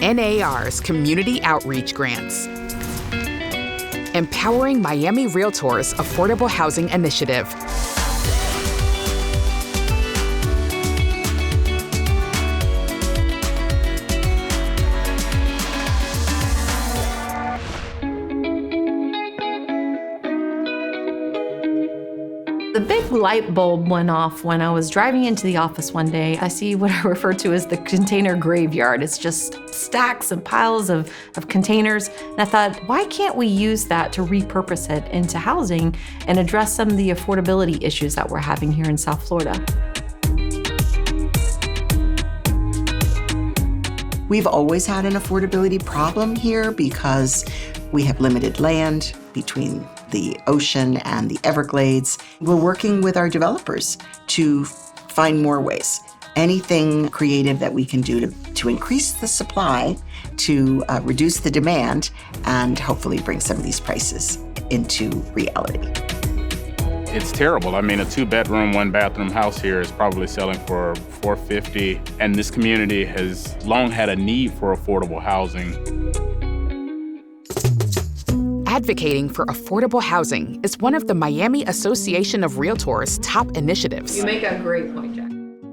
NAR's Community Outreach Grants. Empowering Miami Realtors' Affordable Housing Initiative. The big light bulb went off when I was driving into the office one day. I see what I refer to as the container graveyard. It's just stacks and piles of containers. And I thought, why can't we use that to repurpose it into housing and address some of the affordability issues that we're having here in South Florida? We've always had an affordability problem here because we have limited land between the ocean and the Everglades. We're working with our developers to find more ways. Anything creative that we can do to increase the supply, to reduce the demand, and hopefully bring some of these prices into reality. It's terrible. I mean, a 2-bedroom, 1-bathroom house here is probably selling for $450,000, and this community has long had a need for affordable housing. Advocating for affordable housing is one of the Miami Association of Realtors' top initiatives. You make a great point, Jack.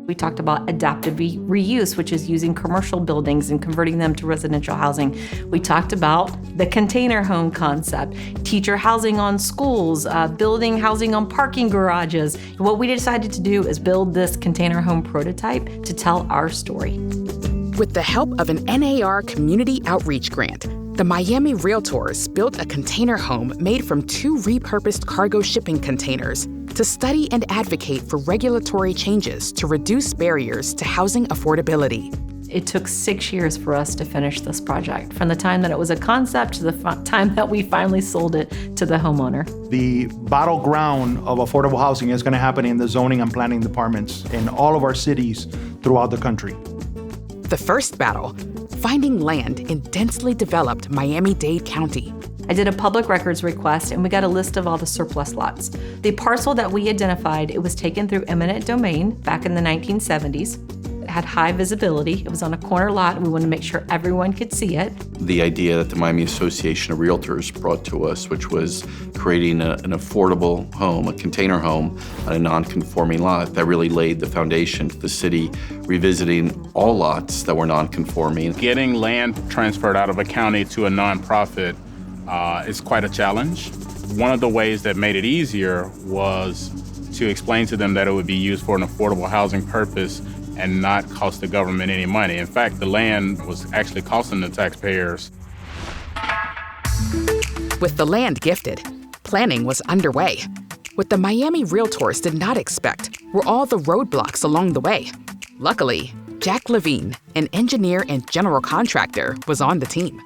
We talked about adaptive reuse, which is using commercial buildings and converting them to residential housing. We talked about the container home concept, teacher housing on schools, building housing on parking garages. What we decided to do is build this container home prototype to tell our story. With the help of an NAR Community Outreach Grant, the Miami Realtors built a container home made from 2 repurposed cargo shipping containers to study and advocate for regulatory changes to reduce barriers to housing affordability. It took 6 years for us to finish this project, from the time that it was a concept to the time that we finally sold it to the homeowner. The battleground of affordable housing is going to happen in the zoning and planning departments in all of our cities throughout the country. The first battle, finding land in densely developed Miami-Dade County. I did a public records request and we got a list of all the surplus lots. The parcel that we identified, it was taken through eminent domain back in the 1970s. It had high visibility. It was on a corner lot and we wanted to make sure everyone could see it. The idea that the Miami Association of Realtors brought to us, which was creating an affordable home, a container home on a non-conforming lot, that really laid the foundation to the city revisiting all lots that were non-conforming. Getting land transferred out of a county to a nonprofit is quite a challenge. One of the ways that made it easier was to explain to them that it would be used for an affordable housing purpose and not cost the government any money. In fact, the land was actually costing the taxpayers. With the land gifted, planning was underway. What the Miami Realtors did not expect were all the roadblocks along the way. Luckily, Jack Levine, an engineer and general contractor, was on the team.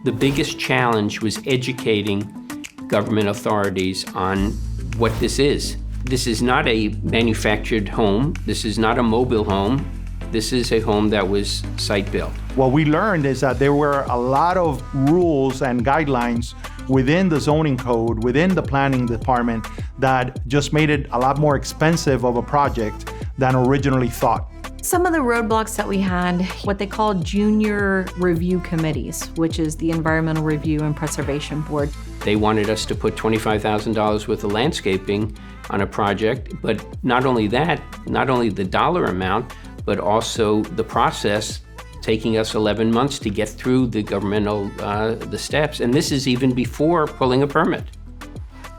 The biggest challenge was educating government authorities on what this is. This is not a manufactured home. This is not a mobile home. This is a home that was site-built. What we learned is that there were a lot of rules and guidelines within the zoning code, within the planning department, that just made it a lot more expensive of a project than originally thought. Some of the roadblocks that we had, what they call junior review committees, which is the Environmental Review and Preservation Board. They wanted us to put $25,000 worth of landscaping on a project, but not only that, not only the dollar amount, but also the process taking us 11 months to get through the governmental the steps. And this is even before pulling a permit.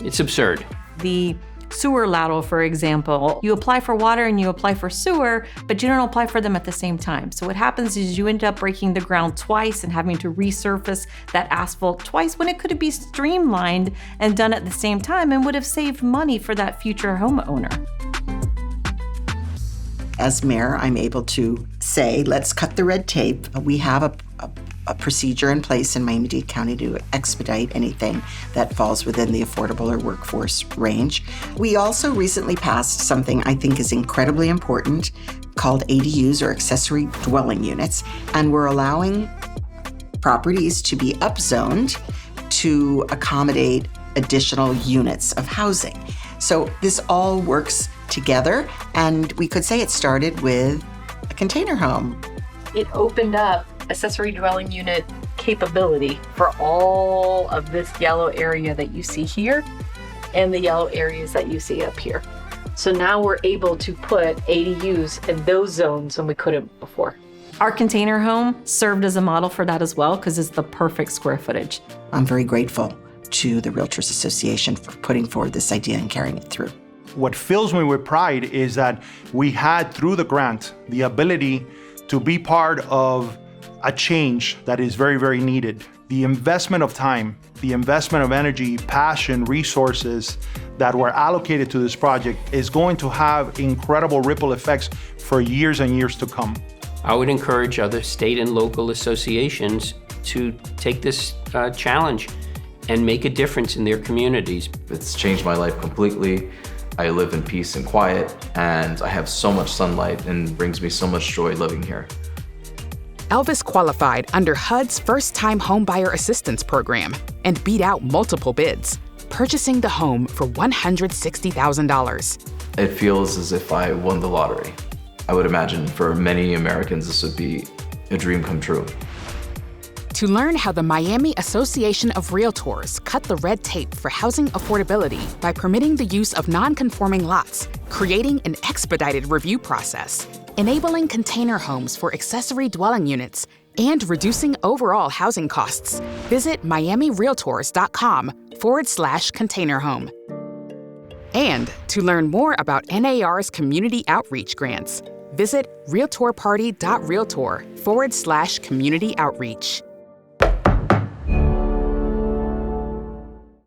It's absurd. The sewer lateral, for example, you apply for water and you apply for sewer, but you don't apply for them at the same time. So what happens is you end up breaking the ground twice and having to resurface that asphalt twice when it could be streamlined and done at the same time and would have saved money for that future homeowner. As mayor, I'm able to say, let's cut the red tape. We have a procedure in place in Miami-Dade County to expedite anything that falls within the affordable or workforce range. We also recently passed something I think is incredibly important called ADUs, or accessory dwelling units, and we're allowing properties to be upzoned to accommodate additional units of housing. So this all works together, and we could say it started with a container home. It opened up accessory dwelling unit capability for all of this yellow area that you see here and the yellow areas that you see up here. So now we're able to put ADUs in those zones when we couldn't before. Our container home served as a model for that as well because it's the perfect square footage. I'm very grateful to the Realtors Association for putting forward this idea and carrying it through. What fills me with pride is that we had, through the grant, the ability to be part of a change that is very, very needed. The investment of time, the investment of energy, passion, resources that were allocated to this project is going to have incredible ripple effects for years and years to come. I would encourage other state and local associations to take this challenge and make a difference in their communities. It's changed my life completely. I live in peace and quiet, and I have so much sunlight and brings me so much joy living here. Elvis qualified under HUD's first-time homebuyer assistance program and beat out multiple bids, purchasing the home for $160,000. It feels as if I won the lottery. I would imagine for many Americans this would be a dream come true. To learn how the Miami Association of Realtors cut the red tape for housing affordability by permitting the use of non-conforming lots, creating an expedited review process, enabling container homes for accessory dwelling units, and reducing overall housing costs, visit miamirealtors.com/container home. And to learn more about NAR's community outreach grants, visit realtorparty.realtor/community outreach.